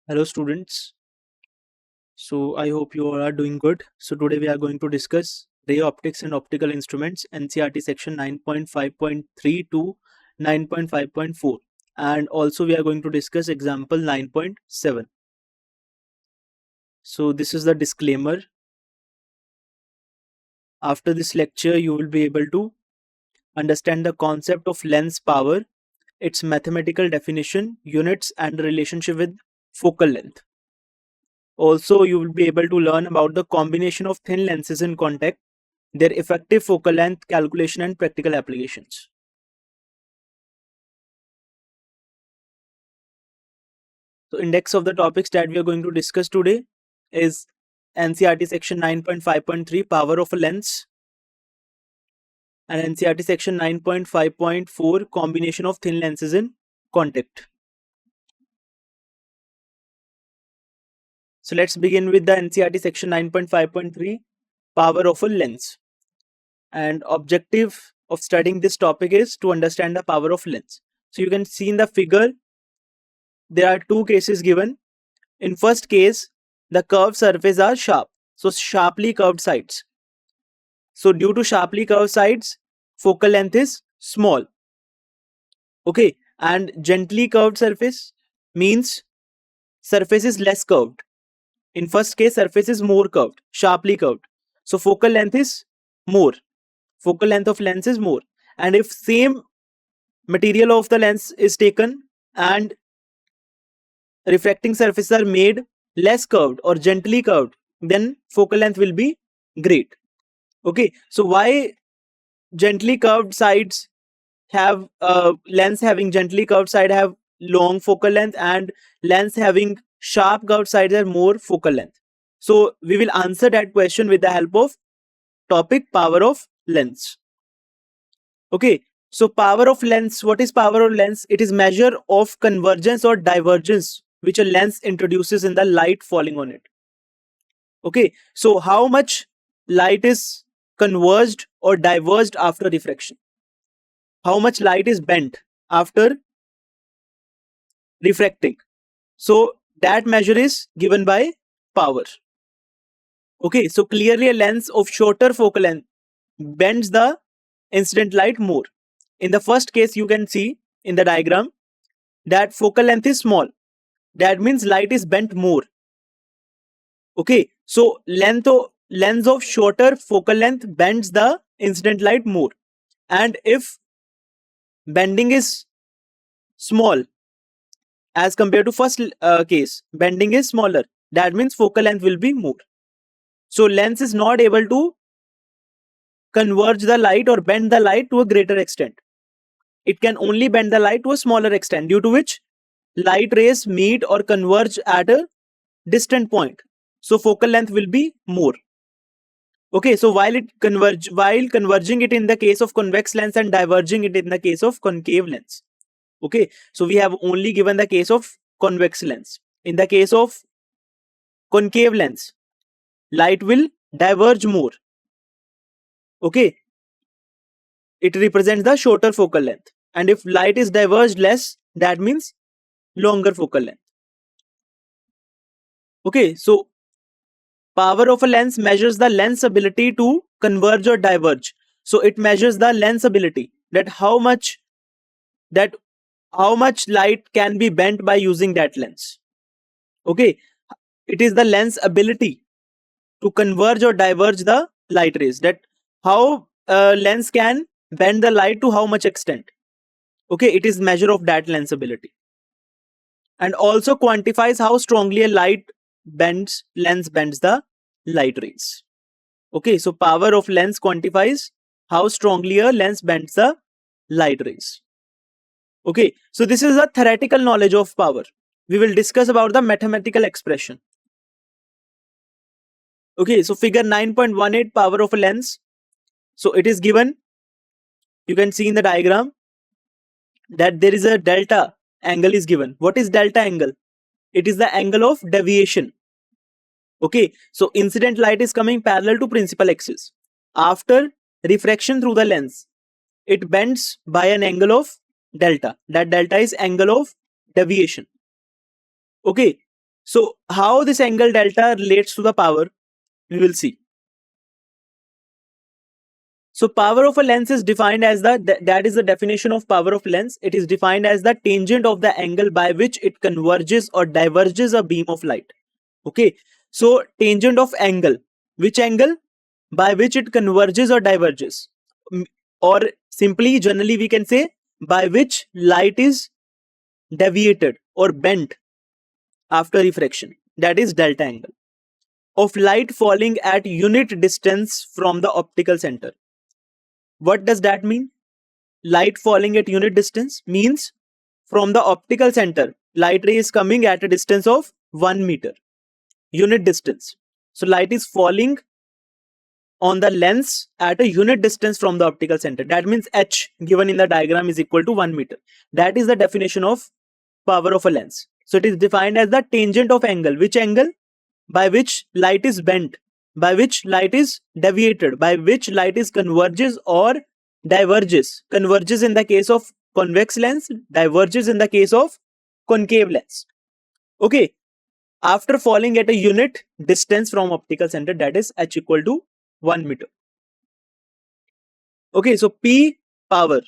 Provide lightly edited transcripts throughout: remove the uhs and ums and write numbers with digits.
Hello students. So I hope you all are doing good. So today we are going to discuss ray optics and optical instruments NCERT section 9.5.3 to 9.5.4, and also we are going to discuss example 9.7. So this is the disclaimer. After this lecture you will be able to understand the concept of lens power, its mathematical definition, units and relationship with focal length. Also, you will be able to learn about the combination of thin lenses in contact, their effective focal length calculation and practical applications. So index of the topics that we are going to discuss today is NCERT section 9.5.3 power of a lens, and NCERT section 9.5.4 combination of thin lenses in contact. So let's begin with the NCERT section 9.5.3 power of a lens. And objective of studying this topic is to understand the power of lens. So you can see in the figure there are two cases given. In first case, the curved surfaces are sharp, so sharply curved sides. So due to sharply curved sides, focal length is small. Okay, and gently curved surface means surface is less curved. In first case, surface is more curved, sharply curved. So focal length is more. Focal length of lens is more. And if same material of the lens is taken and refracting surfaces are made less curved or gently curved, then focal length will be great. Okay, so why gently curved sides have lens having gently curved side have long focal length, and lens having sharp curved sides have more focal length? So we will answer that question with the help of topic power of lens. Okay, so power of lens, what is power of lens? It is measure of convergence or divergence which a lens introduces in the light falling on it. Okay, so how much light is converged or diverged after refraction? How much light is bent after refracting? So that measure is given by power. Okay, so clearly a lens of shorter focal length bends the incident light more. In the first case, you can see in the diagram that focal length is small. That means light is bent more. Okay, so lens of shorter focal length bends the incident light more. And if bending is small as compared to first case, bending is smaller, that means focal length will be more. So lens is not able to converge the light or bend the light to a greater extent. It can only bend the light to a smaller extent, due to which light rays meet or converge at a distant point. So focal length will be more. Okay, so while converging it in the case of convex lens and diverging it in the case of concave lens. Okay, so we have only given the case of convex lens. In the case of concave lens, light will diverge more. Okay, it represents the shorter focal length. And if light is diverged less, that means longer focal length. Okay, so power of a lens measures the lens ability to converge or diverge. So it measures the lens ability, that how much light can be bent by using that lens. Okay, it is the lens ability to converge or diverge the light rays, that how lens can bend the light to how much extent. Okay, it is measure of that lens ability. And also quantifies how strongly a lens bends the light rays. Okay, so power of lens quantifies how strongly a lens bends the light rays. Okay, so this is a theoretical knowledge of power. We will discuss about the mathematical expression. Okay, so figure 9.18 power of a lens. So it is given, you can see in the diagram that there is a delta angle is given. What is delta angle? It is the angle of deviation. Okay, so incident light is coming parallel to principal axis. After refraction through the lens, it bends by an angle of delta. That delta is angle of deviation. Okay, So how this angle delta relates to the power, we will see. So power of a lens is defined as that is the definition of power of lens. It is defined as the tangent of the angle by which it converges or diverges a beam of light. Okay, so tangent of angle, which angle? By which it converges or diverges. Or simply, generally we can say by which light is deviated or bent after refraction. That is delta angle of light falling at unit distance from the optical center. What does that mean? Light falling at unit distance means from the optical center, light ray is coming at a distance of 1 meter, unit distance. So light is falling on the lens at a unit distance from the optical center. That means H given in the diagram is equal to 1 meter. That is the definition of power of a lens. So it is defined as the tangent of angle. Which angle? By which light is bent, by which light is deviated, by which light is converges or diverges. Converges in the case of convex lens, diverges in the case of concave lens. Okay, after falling at a unit distance from optical center, that is H equal to 1 meter. Okay, so P power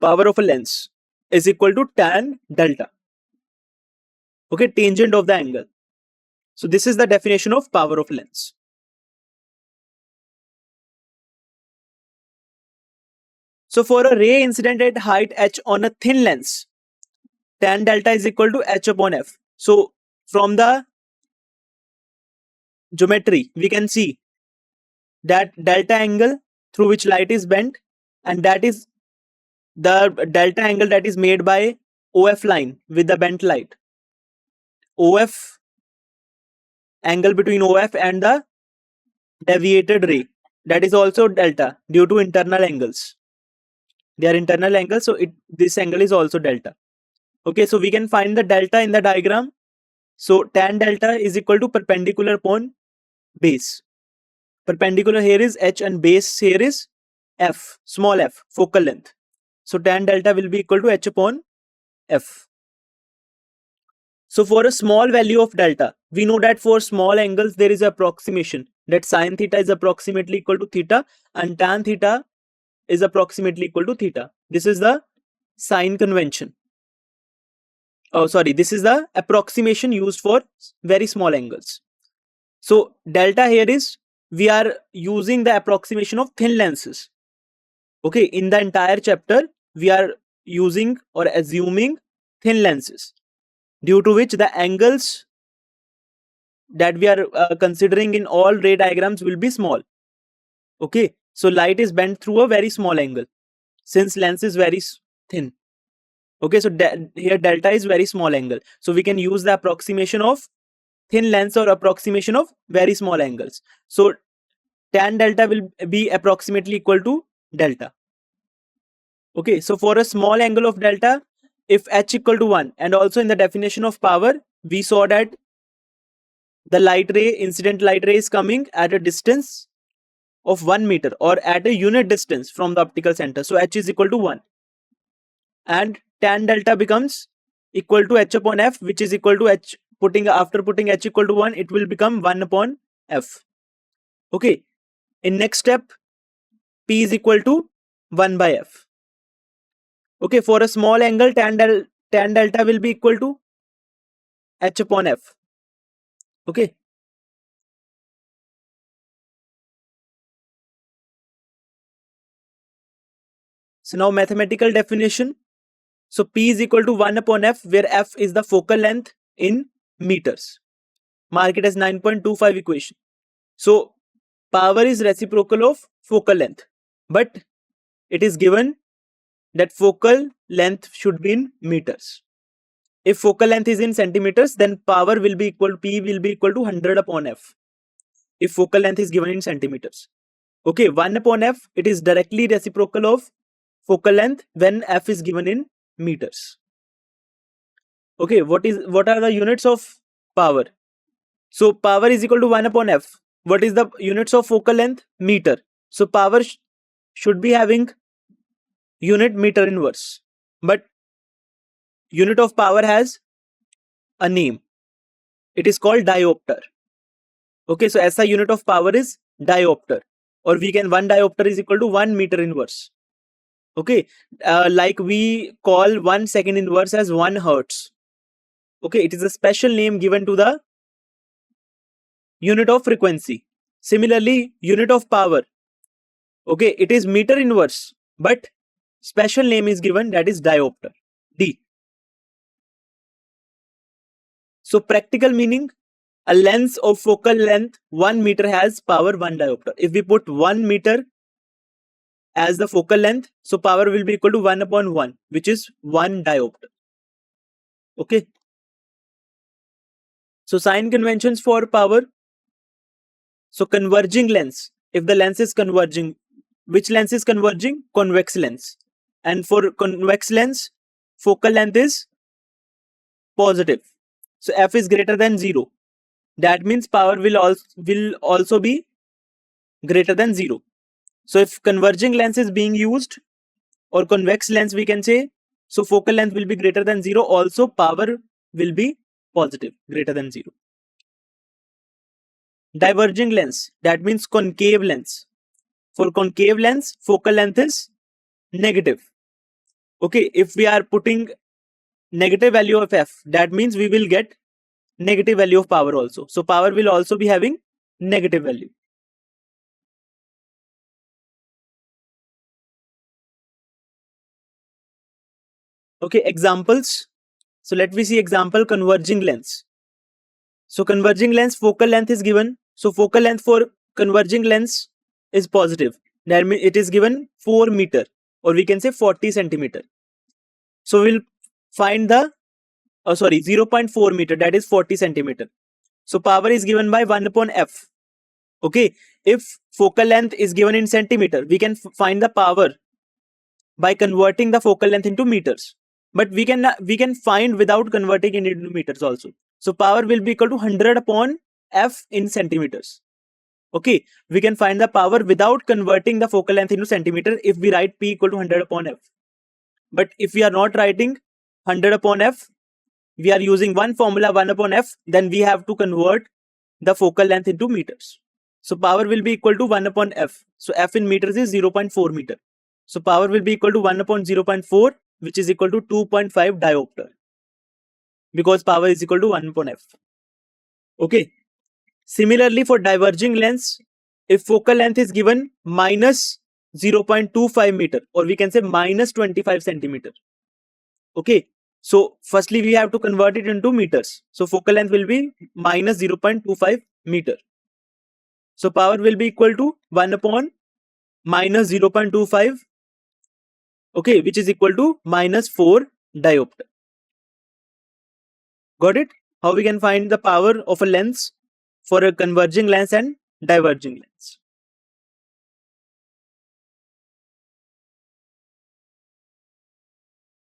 of a lens is equal to tan delta. Okay, tangent of the angle. So this is the definition of power of lens. So for a ray incident at height h on a thin lens, tan delta is equal to h upon f. So from the geometry, we can see that delta angle through which light is bent, and that is the delta angle that is made by OF line with the bent light. OF angle between OF and the deviated ray, that is also delta due to internal angles. They are internal angles, so this angle is also delta. Okay, so we can find the delta in the diagram. So tan delta is equal to perpendicular upon base. Perpendicular here is h and base here is f, small f, focal length. So tan delta will be equal to h upon f. So for a small value of delta, we know that for small angles there is an approximation that sine theta is approximately equal to theta and tan theta is approximately equal to theta. This is the sign convention. Oh, sorry, this is the approximation used for very small angles. So delta here is, we are using the approximation of thin lenses. Okay, in the entire chapter, we are using or assuming thin lenses, due to which the angles that we are considering in all ray diagrams will be small. Okay, so light is bent through a very small angle since lens is very thin. Okay, so here delta is very small angle. So we can use the approximation of thin lens or approximation of very small angles. So tan delta will be approximately equal to delta. Okay, so for a small angle of delta, if h equal to 1, and also in the definition of power, we saw that the light ray, incident light ray is coming at a distance of 1 meter or at a unit distance from the optical center. So h is equal to 1. And tan delta becomes equal to h upon f, which is equal to h, after putting h equal to 1, it will become 1 upon f. Okay, in next step, p is equal to 1 by f. Okay, for a small angle, tan delta will be equal to h upon f. Okay. So now mathematical definition. So p is equal to 1 upon f, where f is the focal length in meters. Mark it as 9.25 equation. So power is reciprocal of focal length, but it is given that focal length should be in meters. If focal length is in centimeters, then power will be equal, P will be equal to 100 upon f. If focal length is given in centimeters. Okay, 1 upon f, it is directly reciprocal of focal length when f is given in meters. Okay, what are the units of power? So power is equal to 1 upon f. What is the units of focal length? Meter. So power should be having unit meter inverse, but unit of power has a name. It is called diopter. Okay, so SI unit of power is diopter, or we can, 1 diopter is equal to 1 meter inverse. Okay, like we call 1 second inverse as 1 hertz. Okay, it is a special name given to the unit of frequency. Similarly, unit of power, okay, it is meter inverse, but special name is given, that is diopter, D. So practical meaning, a lens of focal length 1 meter has power 1 diopter. If we put 1 meter as the focal length, so power will be equal to 1 upon 1, which is 1 diopter. Okay. So sign conventions for power. So converging lens, if the lens is converging, which lens is converging? Convex lens. And for convex lens, focal length is positive. So f is greater than 0. That means power will also be greater than 0. So if converging lens is being used, or convex lens we can say, so focal length will be greater than 0, also power will be positive, greater than 0. Diverging lens, that means concave lens. For concave lens, focal length is negative. Okay, if we are putting negative value of f, that means we will get negative value of power also. So power will also be having negative value. Okay, examples. So let me see example, converging lens. So converging lens, focal length is given. So focal length for converging lens is positive. That means it is given 4 meter, or we can say 40 centimeter. So we'll find the, 0.4 meter, that is 40 centimeter. So power is given by 1 upon f. Okay, if focal length is given in centimeter, we can find the power by converting the focal length into meters. But we can find without converting it into meters also. So power will be equal to 100 upon f in centimeters. Okay, we can find the power without converting the focal length into centimeter if we write P equal to 100 upon f. But if we are not writing 100 upon f, we are using one formula 1 upon f, then we have to convert the focal length into meters. So power will be equal to 1 upon f. So f in meters is 0.4 meter. So power will be equal to 1 upon 0.4, which is equal to 2.5 diopter, because power is equal to 1 upon f. Okay. Similarly, for diverging lens, if focal length is given minus 0.25 meter, or we can say minus 25 centimeter. Okay. So firstly, we have to convert it into meters. So focal length will be minus 0.25 meter. So power will be equal to 1 upon minus 0.25. Okay, which is equal to minus 4 diopter. Got it? How we can find the power of a lens for a converging lens and diverging lens.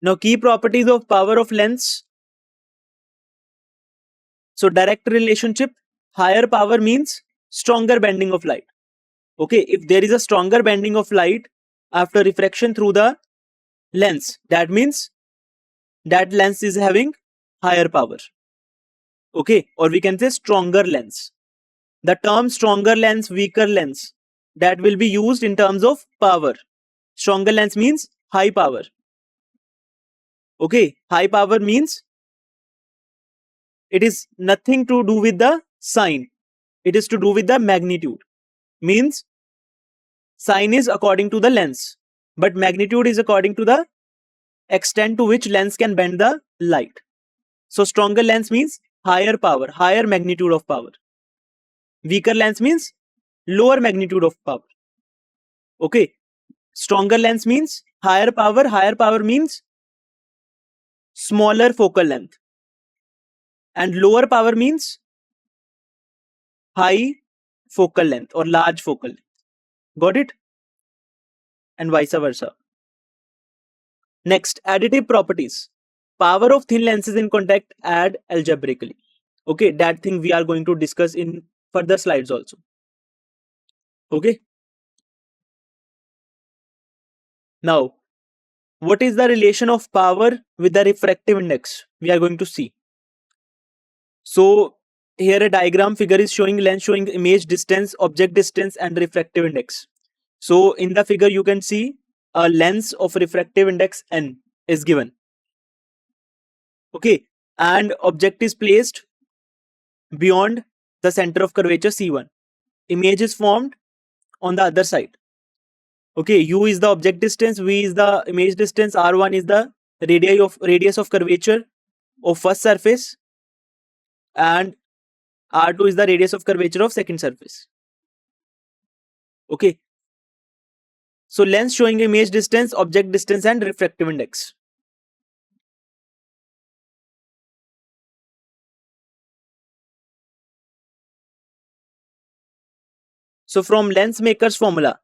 Now, key properties of power of lens. So direct relationship, higher power means stronger bending of light. Okay, if there is a stronger bending of light after refraction through the lens, that means that lens is having higher power. Okay, or we can say stronger lens. The term stronger lens, weaker lens, that will be used in terms of power. Stronger lens means high power. Okay, high power means it is nothing to do with the sign. It is to do with the magnitude. Means sign is according to the lens, but magnitude is according to the extent to which lens can bend the light. So stronger lens means higher power, higher magnitude of power. Weaker lens means lower magnitude of power. Okay, stronger lens means higher power means smaller focal length, and lower power means high focal length or large focal length. Got it? And vice versa. Next, additive properties. Power of thin lenses in contact add algebraically. Okay, that thing we are going to discuss in further slides also. Okay. Now, what is the relation of power with the refractive index? We are going to see. So here a diagram figure is showing lens showing image distance, object distance and refractive index. So in the figure you can see a lens of refractive index n is given. Okay, and object is placed beyond the center of curvature C1. Image is formed on the other side. Okay, u is the object distance, v is the image distance, r1 is the radius of curvature of first surface, and r2 is the radius of curvature of second surface. Okay, so lens showing image distance, object distance and refractive index. So from lens maker's formula,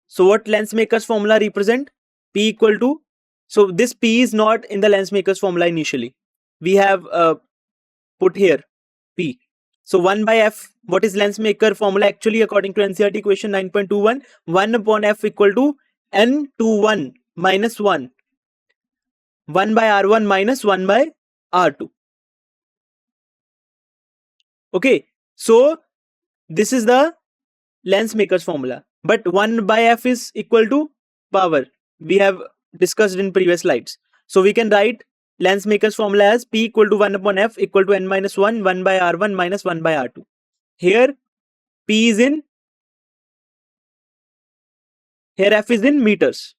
so what lens maker's formula represent? P equal to, so this P is not in the lens maker's formula initially. We have put here P. So 1 by F, what is lens maker formula actually according to NCERT question 9.21? 1 upon F equal to N21 minus 1. 1 by R1 minus 1 by R2. Okay, so this is the lens maker's formula. But 1 by F is equal to power. We have discussed in previous slides. So we can write lens maker's formula as P equal to 1 upon F equal to N minus 1, 1 by R1 minus 1 by R2. Here P is in, here F is in meters.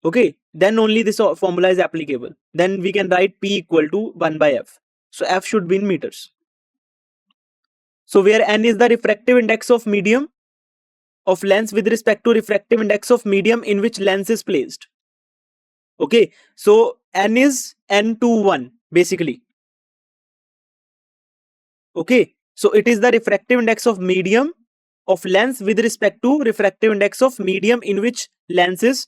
Okay, then only this formula is applicable. Then we can write P equal to 1 by F. So F should be in meters. So where N is the refractive index of medium of lens with respect to refractive index of medium in which lens is placed. Okay, so N is N21 basically. Okay, so it is the refractive index of medium of lens with respect to refractive index of medium in which lens is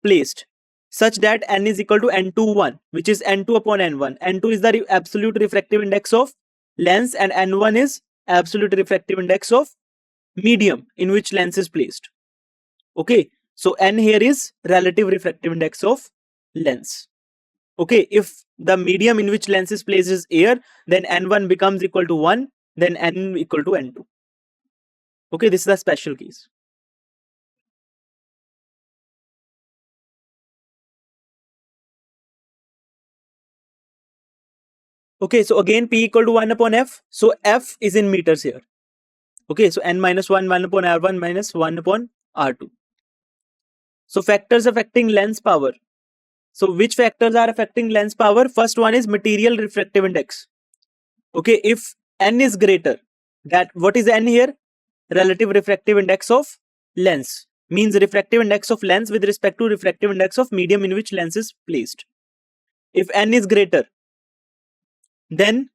placed, such that N is equal to N21, which is N2 upon N1. N2 is the absolute refractive index of lens and N1 is absolute refractive index of medium in which lens is placed. Okay, so N here is relative refractive index of lens. Okay, if the medium in which lens is placed is air, then N1 becomes equal to 1, then N equal to N2. Okay, this is a special case. Okay, so again P equal to 1 upon F. So F is in meters here. Okay, so N minus 1, 1 upon R1 minus 1 upon R2. So factors affecting lens power. So which factors are affecting lens power? First one is material refractive index. Okay, if N is greater, that what is N here? Relative refractive index of lens. Means refractive index of lens with respect to refractive index of medium in which lens is placed. If N is greater, then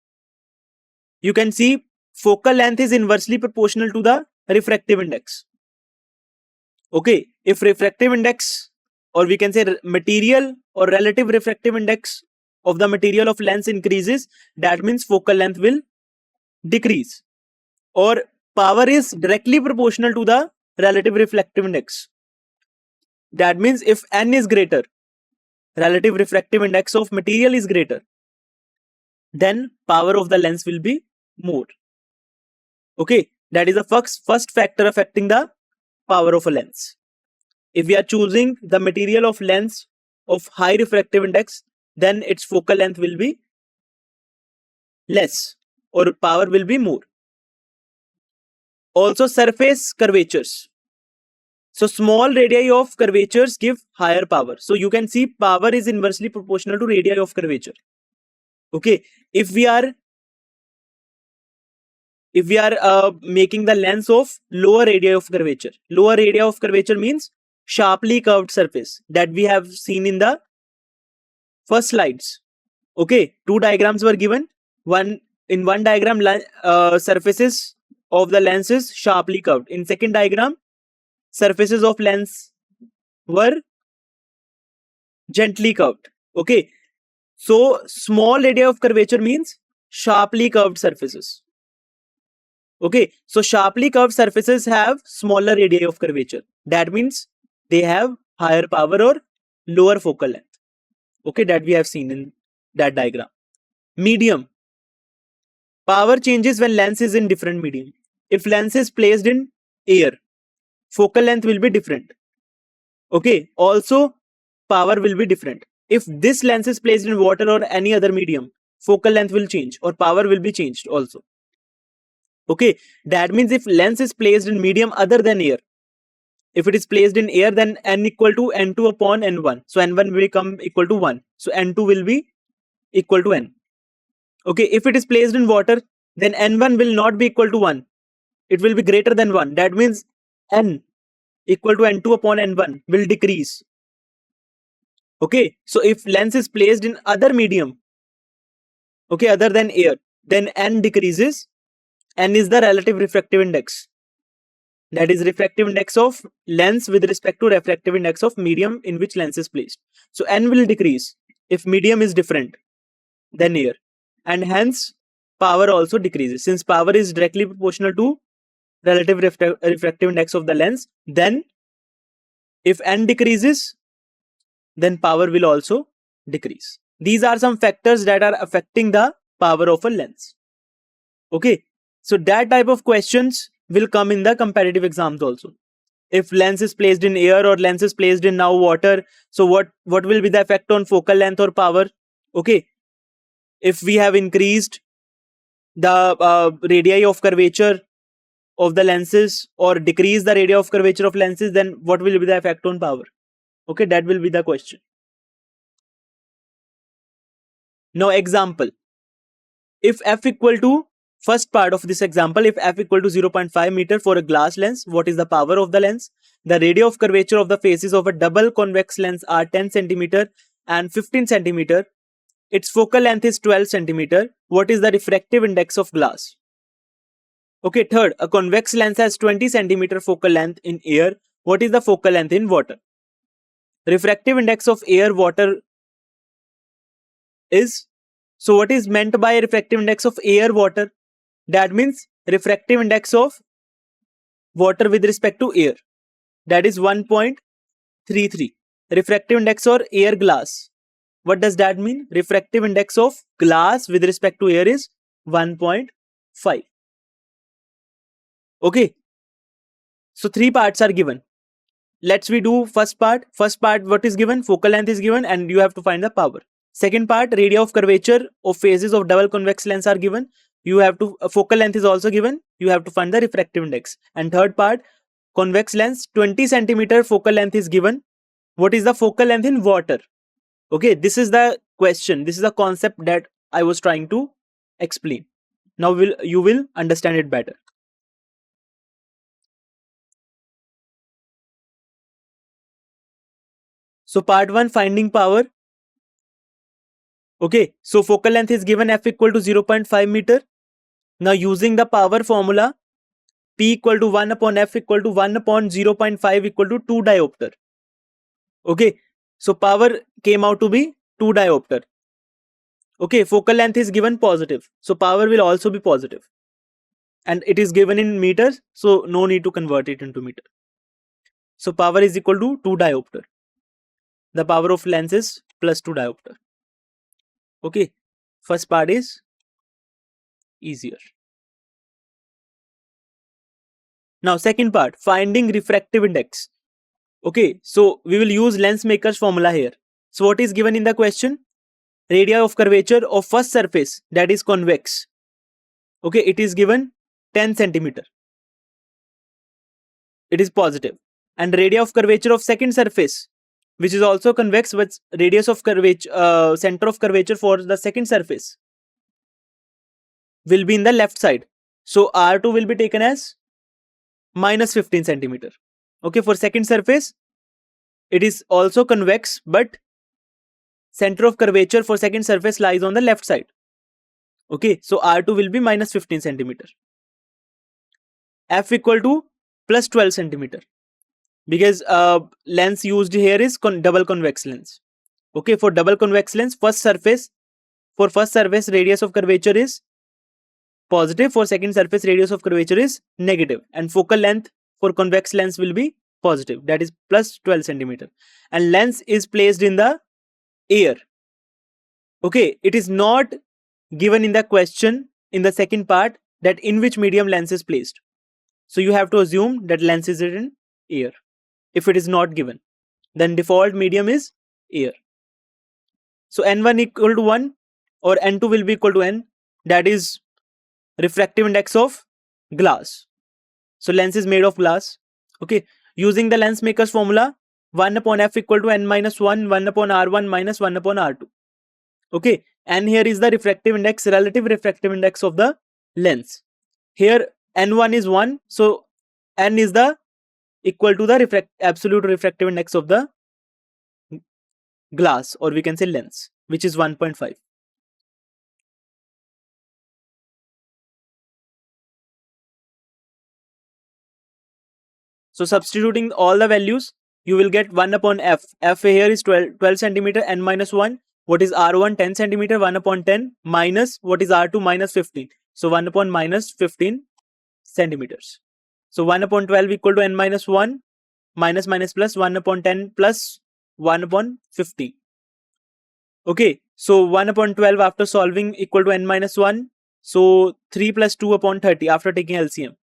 you can see focal length is inversely proportional to the refractive index. Okay, if refractive index, or we can say material or relative refractive index of the material of lens increases, that means focal length will decrease, or power is directly proportional to the relative refractive index. That means if N is greater, relative refractive index of material is greater, then power of the lens will be more. Okay, that is the first factor affecting the power of a lens. If we are choosing the material of lens of high refractive index, then its focal length will be less or power will be more. Also surface curvatures. So small radii of curvatures give higher power. So you can see power is inversely proportional to radii of curvature. Okay, if we are making the lens of lower radii of curvature. Lower radii of curvature means sharply curved surface that we have seen in the first slides. Okay, two diagrams were given. In one diagram, surfaces of the lens is sharply curved. In second diagram, surfaces of lens were gently curved. Okay, so small radii of curvature means sharply curved surfaces. Okay, so sharply curved surfaces have smaller radii of curvature. That means they have higher power or lower focal length. Okay, that we have seen in that diagram. Medium. Power changes when lens is in different medium. If lens is placed in air, focal length will be different. Okay, also power will be different. If this lens is placed in water or any other medium, focal length will change or power will be changed also. Okay, that means if lens is placed in medium other than air, if it is placed in air, then n equal to n2 upon n1. So n1 will become equal to 1. So n2 will be equal to n. Okay, if it is placed in water, then n1 will not be equal to 1. It will be greater than 1. That means n equal to n2 upon n1 will decrease. Okay, so if lens is placed in other medium, okay, other than air, then n decreases. N is the relative refractive index. That is refractive index of lens with respect to refractive index of medium in which lens is placed. So n will decrease if medium is different than air, and hence power also decreases. Since power is directly proportional to relative refractive index of the lens, then if n decreases, then power will also decrease. These are some factors that are affecting the power of a lens. Okay, so that type of questions will come in the competitive exams also. If lens is placed in air or lens is placed in now water, so what will be the effect on focal length or power? Okay, if we have increased the radii of curvature of the lenses or decrease the radii of curvature of lenses, then what will be the effect on power? Okay, that will be the question. Now example, if f equal to, first part of this example, if f equal to 0.5 meter for a glass lens, what is the power of the lens? The radii of curvature of the faces of a double convex lens are 10 centimeter and 15 centimeter. Its focal length is 12 centimeter. What is the refractive index of glass? Okay, third, a convex lens has 20 centimeter focal length in air. What is the focal length in water? Refractive index of air, water is, so what is meant by refractive index of air, water? That means refractive index of water with respect to air. That is 1.33. Refractive index or air glass. What does that mean? Refractive index of glass with respect to air is 1.5. Okay. So 3 parts are given. Let's we do first part. First part, what is given? Focal length is given and you have to find the power. Second part, radii of curvature of faces of double convex lens are given. You have to, focal length is also given. You have to find the refractive index. And third part, convex lens, 20 centimeter focal length is given. What is the focal length in water? Okay, this is the question. This is the concept that I was trying to explain. Now you will understand it better. So part 1, finding power. Okay, so focal length is given f equal to 0.5 meter. Now using the power formula, P equal to 1 upon F equal to 1 upon 0.5 equal to 2 diopter. Okay, so power came out to be 2 diopter. Okay, focal length is given positive, so power will also be positive. And it is given in meters, so no need to convert it into meter. So power is equal to 2 diopter. The power of lens is plus 2 diopter. Okay, first part is easier. Now second part, finding refractive index. Okay, so we will use lens maker's formula here. So what is given in the question? Radii of curvature of first surface, that is convex. Okay, it is given 10 centimeter. It is positive. And radii of curvature of second surface, which is also convex, with radius of curvature, center of curvature for the second surface will be in the left side. So R2 will be taken as minus 15 centimeter. Okay, for second surface, it is also convex, but center of curvature for second surface lies on the left side. Okay, so R2 will be minus 15 centimeter. F equal to plus 12 centimeter. Because lens used here is double convex lens. Okay, for double convex lens, for first surface radius of curvature is positive, for second surface radius of curvature is negative, and focal length for convex lens will be positive, that is plus 12 centimeter. And lens is placed in the air. Okay, it is not given in the question in the second part that in which medium lens is placed. So you have to assume that lens is in air. If it is not given, then default medium is air. So n1 equal to 1 or n2 will be equal to n, that is refractive index of glass. So lens is made of glass. Okay, using the lens maker's formula, 1 upon f equal to n minus 1, 1 upon r1 minus 1 upon r2. Okay, and here is the refractive index, relative refractive index of the lens. Here n1 is 1, so n is the equal to the absolute refractive index of the glass, or we can say lens, which is 1.5. So substituting all the values, you will get 1 upon f. F here is 12 centimeter, n minus 1. What is r1? 10 centimeter, 1 upon 10 minus what is r2? Minus 15. So 1 upon minus 15 centimeters. So 1 upon 12 equal to n minus 1 minus minus plus 1 upon 10 plus 1 upon 15. Okay, so 1 upon 12 after solving equal to n minus 1. So 3 plus 2 upon 30 after taking LCM,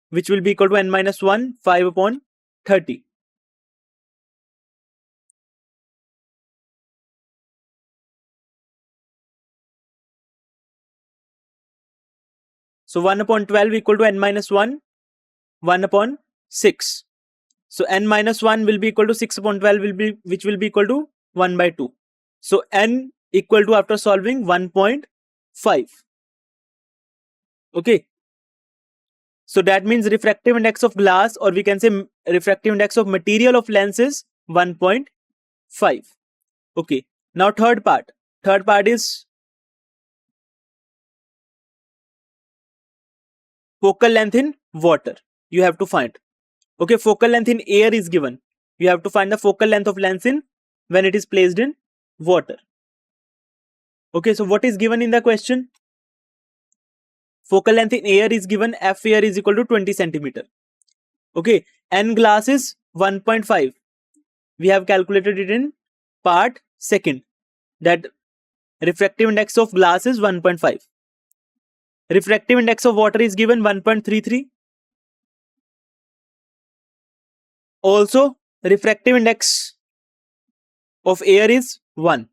which will be equal to n minus 1, 5 upon 30. So 1 upon 12 equal to n minus 1, 1 upon 6. So n minus 1 will be equal to 6 upon 12 which will be equal to 1 by 2. So n equal to, after solving, 1.5. Okay. So that means refractive index of glass, or we can say refractive index of material of lens is 1.5. Okay. Now third part. Third part is focal length in water. You have to find. Okay, focal length in air is given. You have to find the focal length of lens in when it is placed in water. Okay, so what is given in the question? Focal length in air is given. F air is equal to 20 centimeter. Okay, n glass is 1.5. We have calculated it in part second, that refractive index of glass is 1.5. Refractive index of water is given 1.33. Also, refractive index of air is 1.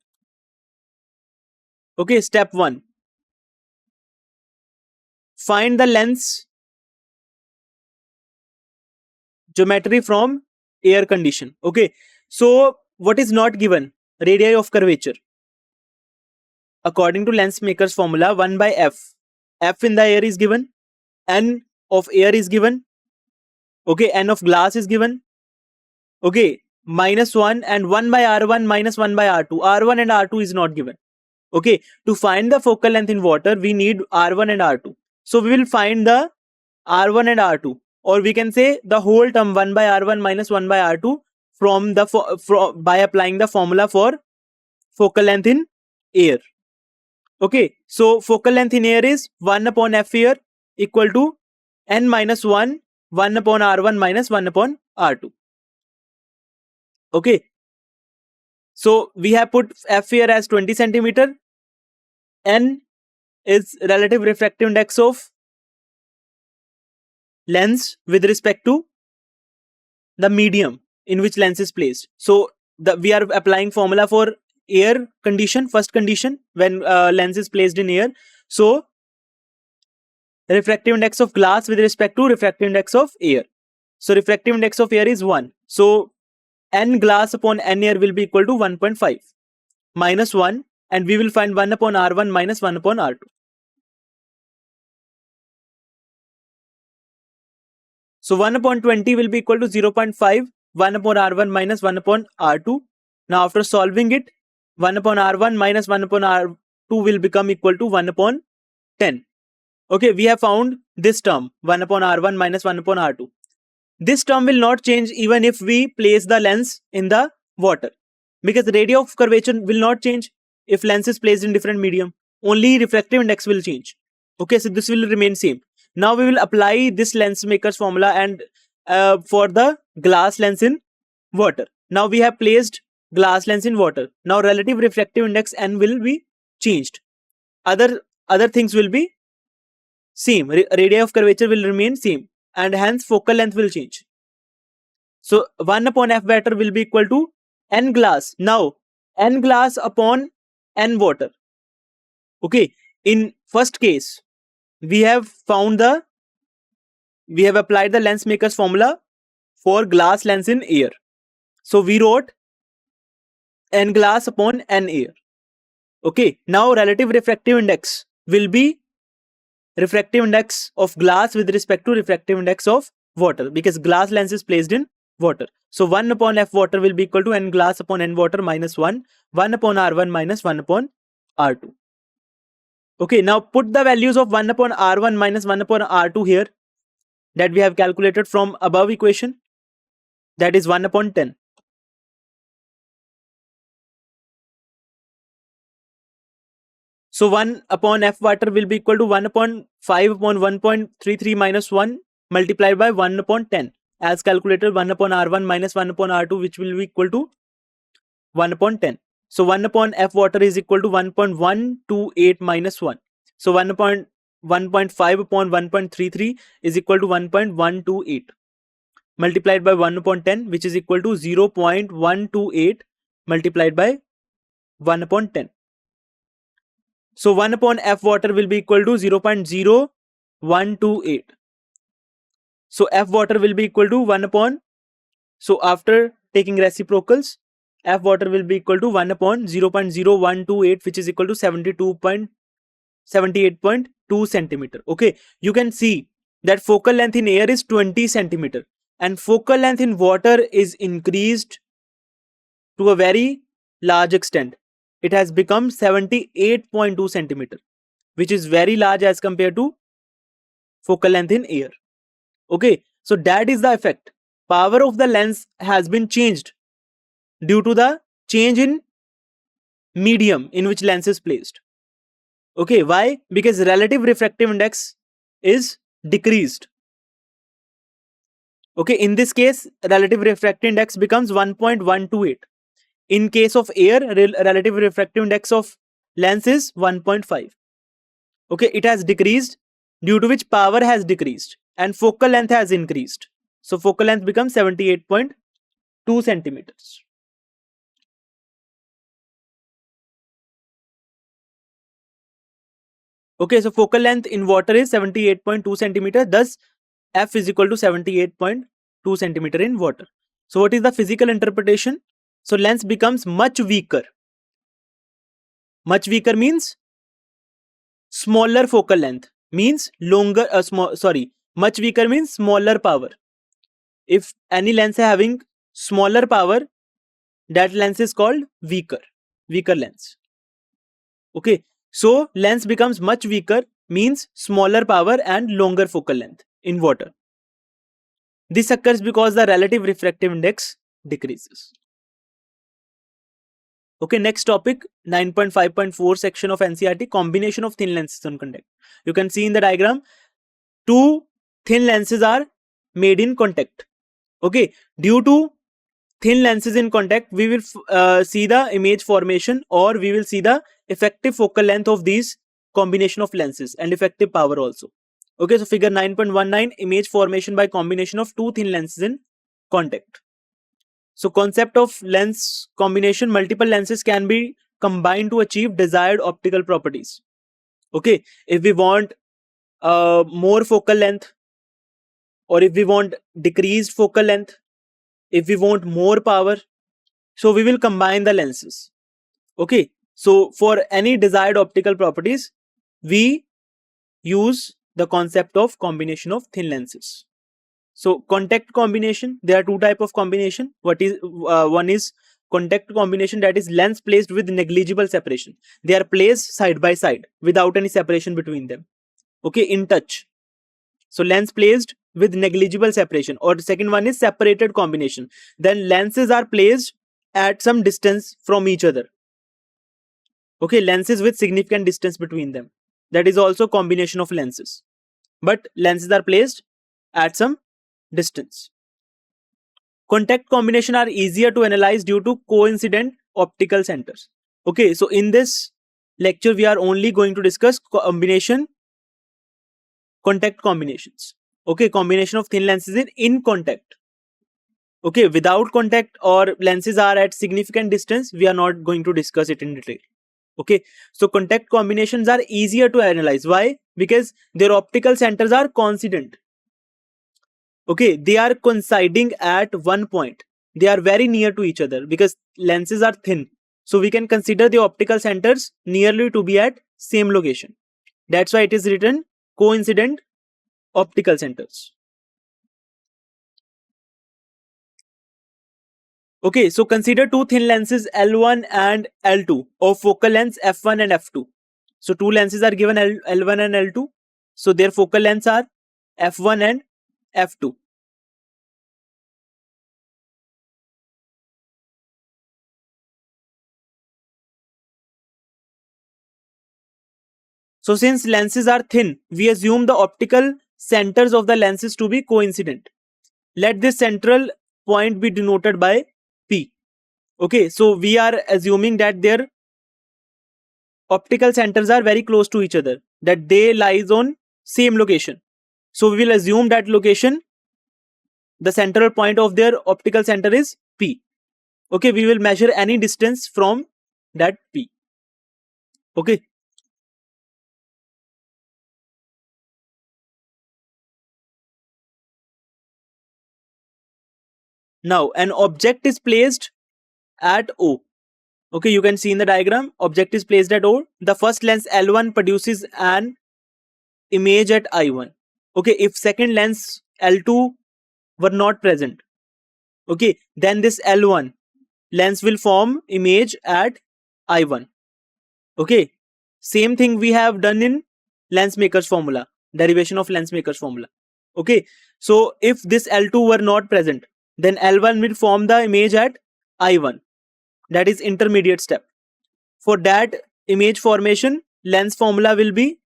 Okay, step 1. Find the lens geometry from air condition. Okay, so what is not given? Radii of curvature. According to lens maker's formula, 1 by f. F in the air is given. N of air is given. Okay, n of glass is given. Okay, minus 1 and 1 by r1 minus 1 by r2. R1 and r2 is not given. Okay, to find the focal length in water, we need r1 and r2. So we will find the r1 and r2, or we can say the whole term 1 by r1 minus 1 by r2 by applying the formula for focal length in air. Okay, so focal length in air is 1 upon f air equal to n minus 1, 1 upon r1 minus 1 upon r2. Okay, so we have put f air as 20 centimeter. N is relative refractive index of lens with respect to the medium in which lens is placed. So we are applying formula for air condition, first condition, when lens is placed in air. So refractive index of glass with respect to refractive index of air. So refractive index of air is 1. So n glass upon n air will be equal to 1.5 minus 1, and we will find 1 upon r1 minus 1 upon r2. So 1 upon 20 will be equal to 0.5, 1 upon r1 minus 1 upon r2. Now after solving it, 1 upon r1 minus 1 upon r2 will become equal to 1 upon 10. Okay, we have found this term, 1 upon r1 minus 1 upon r2. This term will not change even if we place the lens in the water, because the radii of curvature will not change if lens is placed in different medium. Only refractive index will change. Okay, so this will remain same. Now we will apply this lens maker's formula and for the glass lens in water. Now we have placed glass lens in water. Now relative refractive index n will be changed. Other things will be same. Radii of curvature will remain same, and hence focal length will change. So 1 upon f water will be equal to n glass. Now n glass upon n water. Okay, in first case we have applied the lens maker's formula for glass lens in air. So we wrote n glass upon n air. Okay, now relative refractive index will be refractive index of glass with respect to refractive index of water, because glass lens is placed in water. So 1 upon f water will be equal to n glass upon n water minus 1 upon r1 minus 1 upon r2. Okay, now put the values of 1 upon r1 minus 1 upon r2 here, that we have calculated from above equation, that is 1 upon 10. So 1 upon f water will be equal to 1 upon 5 upon 1.33 minus 1 multiplied by 1 upon 10. As calculated, 1 upon r1 minus 1 upon r2, which will be equal to 1 upon 10. So 1 upon f water is equal to 1.128 minus 1. So 1 upon 1.5 upon 1.33 is equal to 1.128 multiplied by 1 upon 10, which is equal to 0.128 multiplied by 1 upon 10. So 1 upon f water will be equal to 0.0128. So f water will be equal to 1 upon, so after taking reciprocals, f water will be equal to 1 upon 0.0128, which is equal to 78.2 centimeter. Okay, you can see that focal length in air is 20 centimeter and focal length in water is increased to a very large extent. It has become 78.2 centimeter, which is very large as compared to focal length in air. Okay, so that is the effect. Power of the lens has been changed due to the change in medium in which lens is placed. Okay, why? Because relative refractive index is decreased. Okay, in this case, relative refractive index becomes 1.128. In case of air, relative refractive index of lens is 1.5. Okay, it has decreased, due to which power has decreased and focal length has increased. So focal length becomes 78.2 centimeters. Okay, so focal length in water is 78.2 centimeter. Thus, f is equal to 78.2 centimeter in water. So what is the physical interpretation? So lens becomes much weaker. Much weaker means smaller focal length, means longer, much weaker means smaller power. If any lens is having smaller power, that lens is called weaker lens. Okay, so lens becomes much weaker means smaller power and longer focal length in water. This occurs because the relative refractive index decreases. Okay, next topic, 9.5.4 section of NCERT, combination of thin lenses on contact. You can see in the diagram, two thin lenses are made in contact. Okay, due to thin lenses in contact, we will see the image formation, or we will see the effective focal length of these combination of lenses and effective power also. Okay, so figure 9.19, image formation by combination of two thin lenses in contact. So concept of lens combination, multiple lenses can be combined to achieve desired optical properties. Okay, if we want more focal length, or if we want decreased focal length, if we want more power, so we will combine the lenses. Okay, so for any desired optical properties, we use the concept of combination of thin lenses. So contact combination, there are two types of combination. One is contact combination, that is lens placed with negligible separation. They are placed side by side without any separation between them. Okay, in touch. So lens placed with negligible separation. Or the second one is separated combination. Then lenses are placed at some distance from each other. Okay, lenses with significant distance between them. That is also combination of lenses. But lenses are placed at some distance. Contact combination are easier to analyze due to coincident optical centers. Okay, so in this lecture we are only going to discuss combination contact combinations. Okay, combination of thin lenses in contact. Okay, without contact or lenses are at significant distance, we are not going to discuss it in detail. Okay, so contact combinations are easier to analyze. Why? Because their optical centers are coincident. Okay, they are coinciding at one point. They are very near to each other because lenses are thin. So we can consider the optical centers nearly to be at same location. That's why it is written coincident optical centers. Okay, so consider two thin lenses L1 and L2 of focal lengths f1 and f2. So two lenses are given L1 and L2. So their focal lengths are f1 and f2. So since lenses are thin, we assume the optical centers of the lenses to be coincident. Let this central point be denoted by P. Okay, so we are assuming that their optical centers are very close to each other, that they lies on same location. So we will assume that location, the central point of their optical center is P. Okay, we will measure any distance from that P. Okay. Now an object is placed at O. Okay, you can see in the diagram, object is placed at O. The first lens L1 produces an image at I1. Okay, if second lens L2 were not present, okay, then this L1 lens will form image at I1. Okay, same thing we have done in lens maker's formula, derivation of lens maker's formula. Okay, so if this L2 were not present, then L1 will form the image at I1. That is intermediate step. For that image formation, lens formula will be,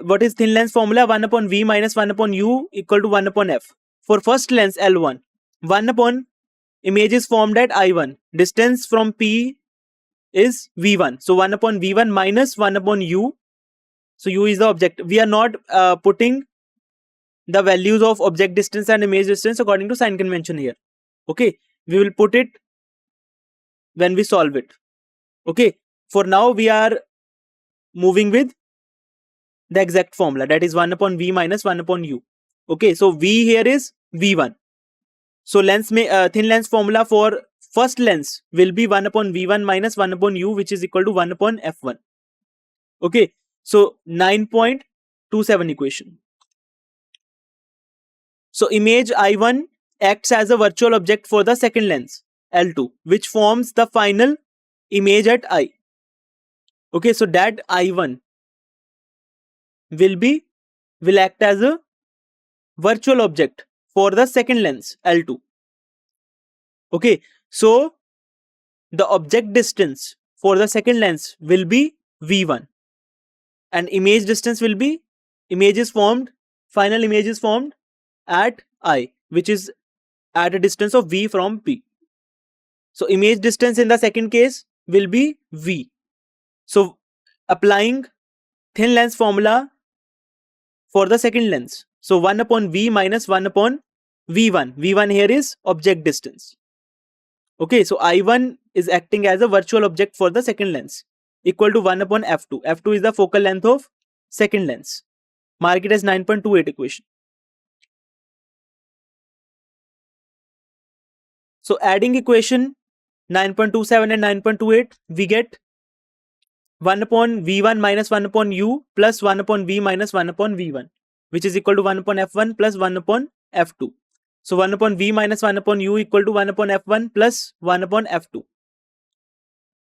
what is thin lens formula? 1 upon V minus 1 upon U equal to 1 upon F. For first lens L1, 1 upon image is formed at I1. Distance from P is V1. So 1 upon V1 minus 1 upon U. So U is the object. We are not putting the values of object distance and image distance according to sign convention here. Okay, we will put it when we solve it. Okay, for now we are moving with the exact formula, that is 1 upon V minus 1 upon U. Okay, so V here is V1. So thin lens formula for first lens will be 1 upon V1 minus 1 upon U, which is equal to 1 upon F1. Okay, so 9.27 equation. So image I1 acts as a virtual object for the second lens L2, which forms the final image at I. Okay, so that I1 will act as a virtual object for the second lens L2. Okay, so the object distance for the second lens will be V1 and image distance will be, final image is formed at I, which is at a distance of V from P. So image distance in the second case will be V. So applying thin lens formula for the second lens. So 1 upon V minus 1 upon V1. V1 here is object distance. Okay, so I1 is acting as a virtual object for the second lens, equal to 1 upon F2. F2 is the focal length of second lens. Mark it as 9.28 equation. So adding equation 9.27 and 9.28, we get 1 upon V1 minus 1 upon U plus 1 upon V minus 1 upon V1, which is equal to 1 upon F1 plus 1 upon F2. So 1 upon V minus 1 upon U equal to 1 upon F1 plus 1 upon F2.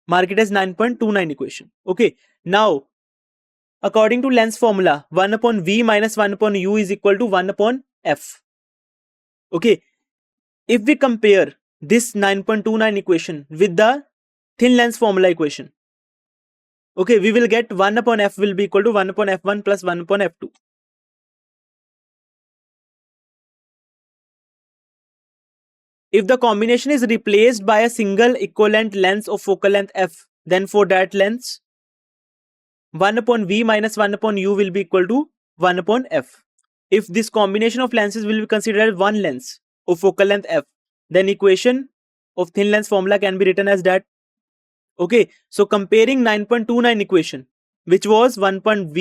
Mark it as 9.29 equation. Okay, now according to lens formula, 1 upon V minus 1 upon U is equal to 1 upon F. Okay, if we compare this 9.29 equation with the thin lens formula equation, okay, we will get 1 upon F will be equal to 1 upon F1 plus 1 upon F2. If the combination is replaced by a single equivalent lens of focal length F, then for that lens, 1 upon V minus 1 upon U will be equal to 1 upon f. If this combination of lenses will be considered as one lens of focal length f, then equation of thin lens formula can be written as that. Okay, so comparing 9.29 equation, which was 1 upon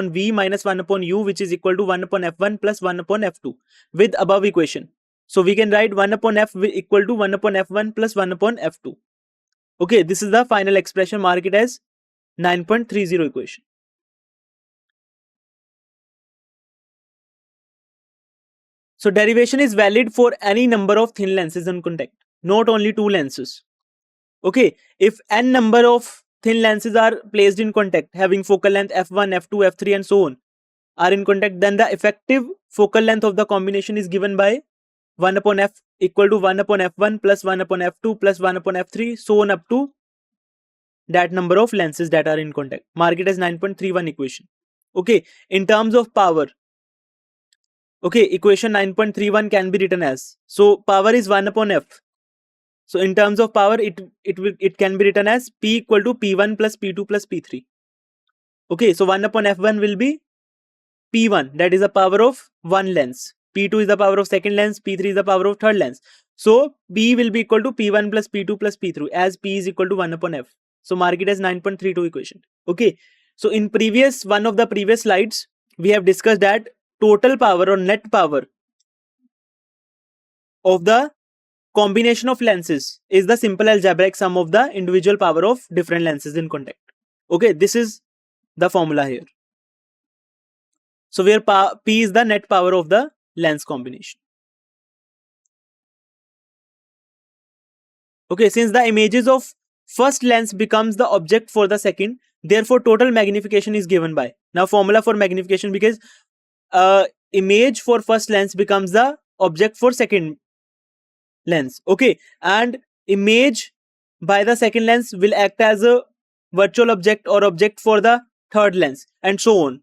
v minus 1 upon u, which is equal to 1 upon f1 plus 1 upon f2 with above equation. So we can write 1 upon f equal to 1 upon f1 plus 1 upon f2. Okay, this is the final expression. Mark it as 9.30 equation. So derivation is valid for any number of thin lenses in contact, not only two lenses. Okay, if n number of thin lenses are placed in contact having focal length f1, f2, f3 and so on are in contact, then the effective focal length of the combination is given by 1 upon f equal to 1 upon f1 plus 1 upon f2 plus 1 upon f3, so on up to that number of lenses that are in contact. Mark it as 9.31 equation. Okay, in terms of power, okay, equation 9.31 can be written as, so power is 1 upon f. So in terms of power, it can be written as p equal to p1 plus p2 plus p3. Okay, so 1 upon f1 will be p1, that is the power of one lens. P2 is the power of second lens. P3 is the power of third lens. So p will be equal to p1 plus p2 plus p3 as p is equal to 1 upon f. So mark it as 9.32 equation. Okay, so in one of the previous slides, we have discussed that total power or net power of the combination of lenses is the simple algebraic sum of the individual power of different lenses in contact. Okay, this is the formula here. So where P is the net power of the lens combination. Okay, since the images of first lens becomes the object for the second, therefore total magnification is given by. Now formula for magnification, because image for first lens becomes the object for second lens. Okay, and image by the second lens will act as a virtual object or object for the third lens and so on.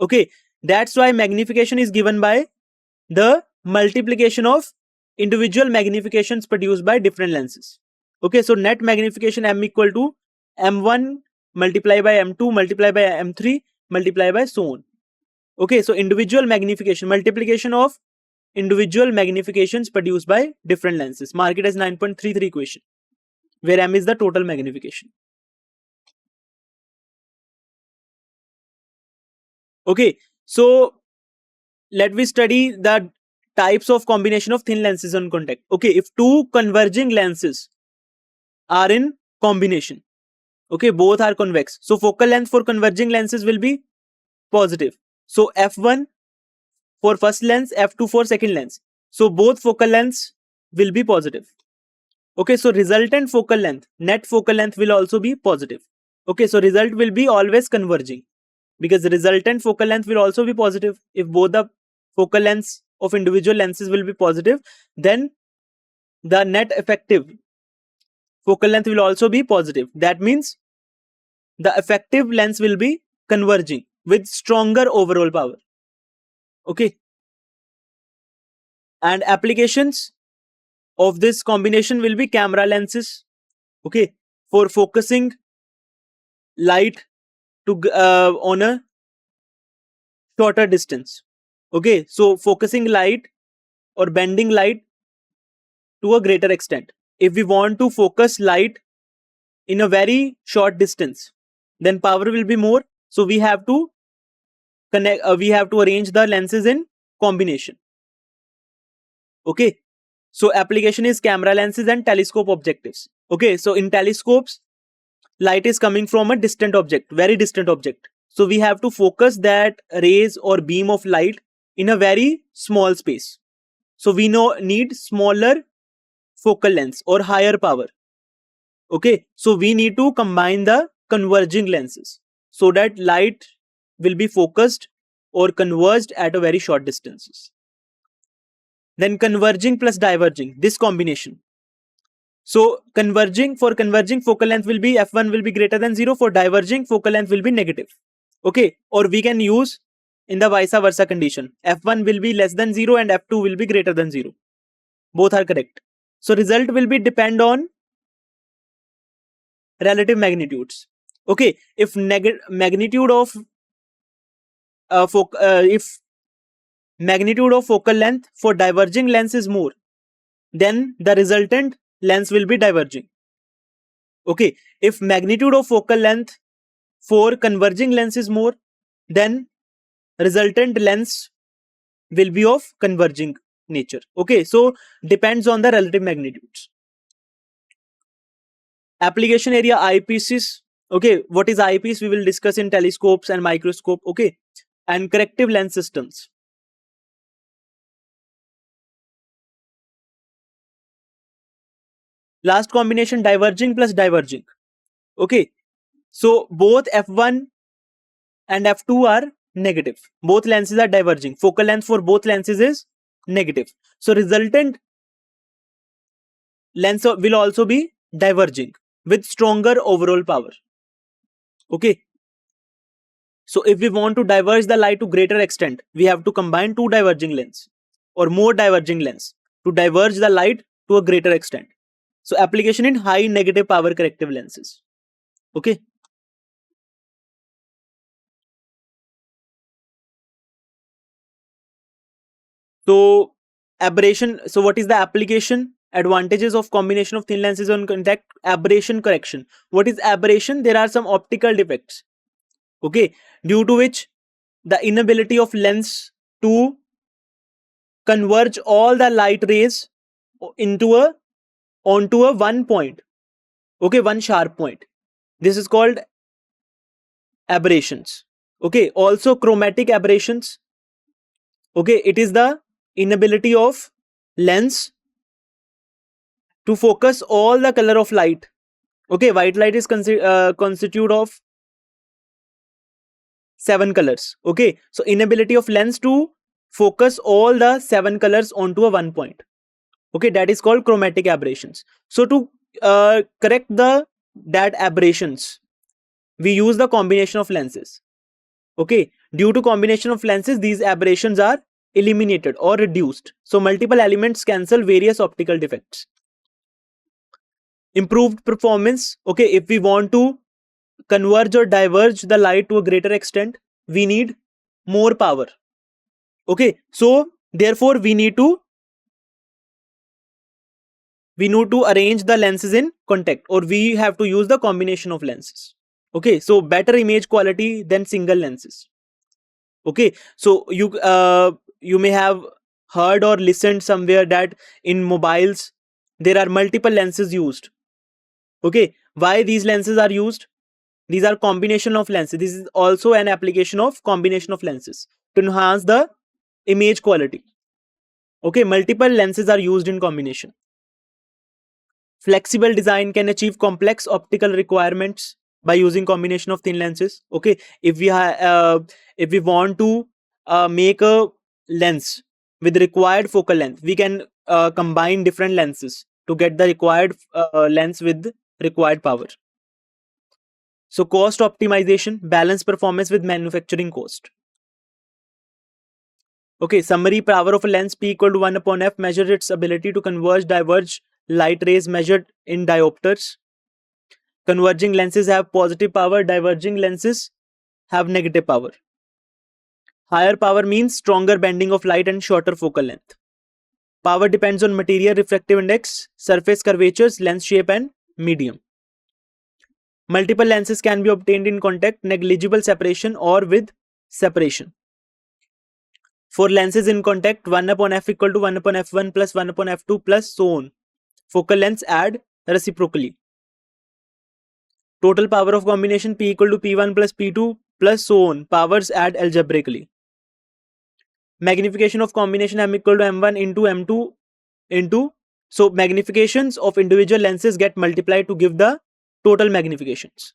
Okay, that's why magnification is given by the multiplication of individual magnifications produced by different lenses. Okay, so net magnification m equal to m1 multiply by m2 multiply by m3 multiply by so on. Okay, so individual magnification, multiplication of individual magnifications produced by different lenses. Mark it as 9.33 equation, where m is the total magnification. Okay, so let me study the types of combination of thin lenses on contact. Okay, if two converging lenses are in combination, okay, both are convex, so focal length for converging lenses will be positive. So f1 for first lens, f2 for second lens, so both focal lengths will be positive. Okay, so resultant focal length, net focal length will also be positive. Okay, so result will be always converging, because the resultant focal length will also be positive. If both the focal lengths of individual lenses will be positive, then the net effective focal length will also be positive. That means the effective lens will be converging with stronger overall power. Okay, and applications of this combination will be camera lenses. Okay, for focusing light to on a shorter distance. Okay, so focusing light or bending light to a greater extent. If we want to focus light in a very short distance, then power will be more. So we have to connect. We have to arrange the lenses in combination. Okay, so application is camera lenses and telescope objectives. Okay, so in telescopes, light is coming from a distant object, very distant object. So we have to focus that rays or beam of light in a very small space. So we need smaller focal lengths or higher power. Okay, so we need to combine the converging lenses so that light will be focused or converged at a very short distances. Then converging plus diverging, this combination. So converging, for converging focal length will be f1 will be greater than 0, for diverging focal length will be negative. Okay, or we can use in the vice versa condition, f1 will be less than 0 and f2 will be greater than 0. Both are correct. So result will be depend on relative magnitudes. Okay, if magnitude of if magnitude of focal length for diverging lens is more, then the resultant lens will be diverging. Okay, if magnitude of focal length for converging lens is more, then resultant lens will be of converging nature. Okay, so depends on the relative magnitudes. Application area eyepieces. Okay, what is eyepiece? We will discuss in telescopes and microscope. Okay, and corrective lens systems. Last combination, diverging plus diverging. Okay, so both f1 and f2 are negative. Both lenses are diverging. Focal length for both lenses is negative. So resultant lens will also be diverging with stronger overall power. Okay. So if we want to diverge the light to greater extent, we have to combine two diverging lens or more diverging lens to diverge the light to a greater extent. So application in high negative power corrective lenses. Okay. So aberration. So what is the application? Advantages of combination of thin lenses on contact. Aberration correction. What is aberration? There are some optical defects. Okay, due to which the inability of lens to converge all the light rays onto a one point. Okay, one sharp point. This is called aberrations. Okay, also chromatic aberrations. Okay, it is the inability of lens to focus all the color of light. Okay, white light is constitute of 7 colors. Okay, so inability of lens to focus all the 7 colors onto a one point. Okay, that is called chromatic aberrations. So to correct that aberrations, we use the combination of lenses. Okay, due to combination of lenses, these aberrations are eliminated or reduced. So multiple elements cancel various optical defects. Improved performance. Okay, if we want to converge or diverge the light to a greater extent, we need more power. Okay, so therefore we need to arrange the lenses in contact, or we have to use the combination of lenses. Okay, so better image quality than single lenses. Okay, so you may have heard or listened somewhere that in mobiles there are multiple lenses used. Okay, why these lenses are used? These are combination of lenses. This is also an application of combination of lenses to enhance the image quality. Okay, multiple lenses are used in combination. Flexible design can achieve complex optical requirements by using combination of thin lenses. Okay, if we want to make a lens with required focal length, we can combine different lenses to get the required lens with required power. So cost optimization, balance performance with manufacturing cost. Okay, summary: power of a lens P equal to 1 upon f measures its ability to converge, diverge light rays measured in diopters. Converging lenses have positive power, diverging lenses have negative power. Higher power means stronger bending of light and shorter focal length. Power depends on material, refractive index, surface curvatures, lens shape and medium. Multiple lenses can be obtained in contact, negligible separation or with separation. For lenses in contact, 1 upon f equal to 1 upon f1 plus 1 upon f2 plus so on. Focal lengths add reciprocally. Total power of combination P equal to P1 plus P2 plus so on. Powers add algebraically. Magnification of combination M equal to M1 into M2 into. So magnifications of individual lenses get multiplied to give the total magnifications.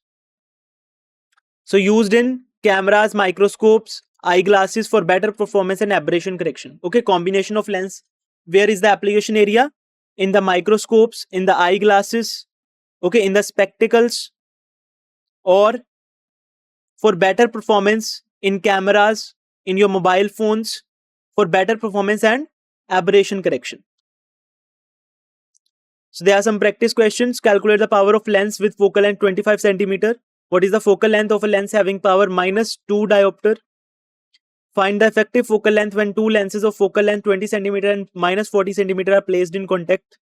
So used in cameras, microscopes, eyeglasses for better performance and aberration correction. Okay, combination of lens. Where is the application area? In the microscopes, in the eyeglasses, okay, in the spectacles, or for better performance in cameras, in your mobile phones, for better performance and aberration correction. So there are some practice questions. Calculate the power of lens with focal length 25 centimeter. What is the focal length of a lens having power minus 2 diopter? Find the effective focal length when two lenses of focal length 20 cm and minus 40 cm are placed in contact.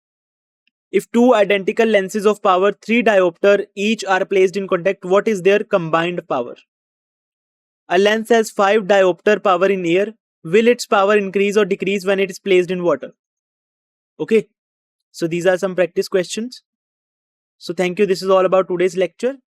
If two identical lenses of power 3 diopter each are placed in contact, what is their combined power? A lens has 5 diopter power in air. Will its power increase or decrease when it is placed in water? Okay, so these are some practice questions. So thank you. This is all about today's lecture.